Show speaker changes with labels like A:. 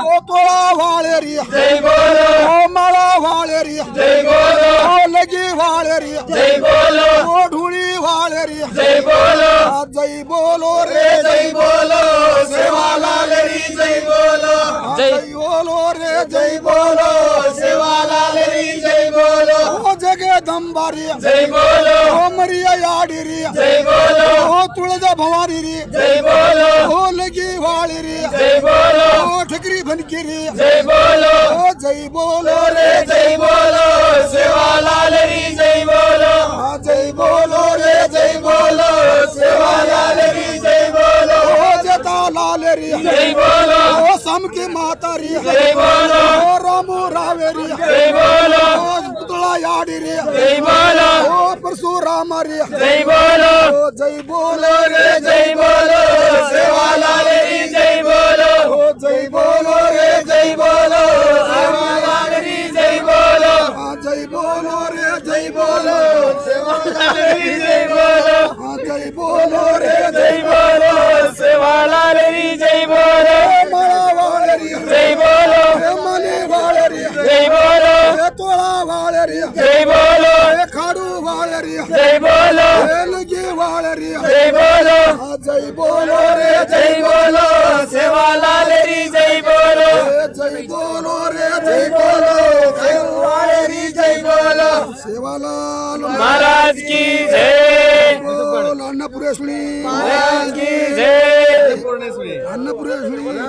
A: ओ तोळा वाळेरी
B: जय बोलो
A: ओ माळा वाळेरी
B: जय बोलो
A: ओ लगी वाळेरी
B: जय बोलो
A: ओ ढुळी वाळेरी
B: जय बोलो
A: जय बोलो रे
B: जय बोलो सेवालाल री जय बोलो
A: जय बोलो रे जय
B: बोलो सेवालाल री जय बोलो
A: ओ जगदंबारी
B: जय बोलो
A: ओ मरिया याडीरी
B: जय बोलो
A: ओ तुळजा भवानी री
B: जय बोलो
A: ओ लगी वाळेरी
B: जय बोलो
A: ओ ठकरी भनकिरी
B: जय बोलो
A: ओ जय बोलो
B: रे जय बोलो सेवालाल री जय बोलो
A: जय बोलो रे
B: जय बोलो सेवालाल री जय बोलो
A: ओ जता लाल री
B: जय बोलो
A: ओ समकी माता री
B: जय बोलो
A: ओ रामू रावेरी
B: जय बोलो
A: ओ पुतळा याडी री
B: जय बोलो
A: ओ परशुराम री
B: जय बोलो
A: ओ जय बोलो
B: रे जय बोलो सेवालाल री जय बोलो
A: ओ जय बोलो रे
B: जय बोलो सेवालाल री जय बोलो
A: जय बोलो रे जय बोलो
B: सेवालाल री जय बोलो
A: जय बोलो रे
B: जय बोलो सेवालाल री जय बोलो
A: माळा वाळेरी
B: जय बोलो
A: मनी वाळेरी
B: जय बोलो
A: तोळा वाळेरी
B: जय बोलो
A: खाडू वाळेरी
B: जय बोलो
A: लगी वाळेरी
B: जय बोलो
A: जय बोलो रे
B: जय बोलो सेवालाल री जय बोलो
A: जय बोलो रे जय बोलो
B: सेवालाल री जय बोलो
A: सेवालाल
B: महाराज की जय
A: बोल अन्नपुरेश्वरी
B: महाराज की जय
A: अन्नपुरेश्वरी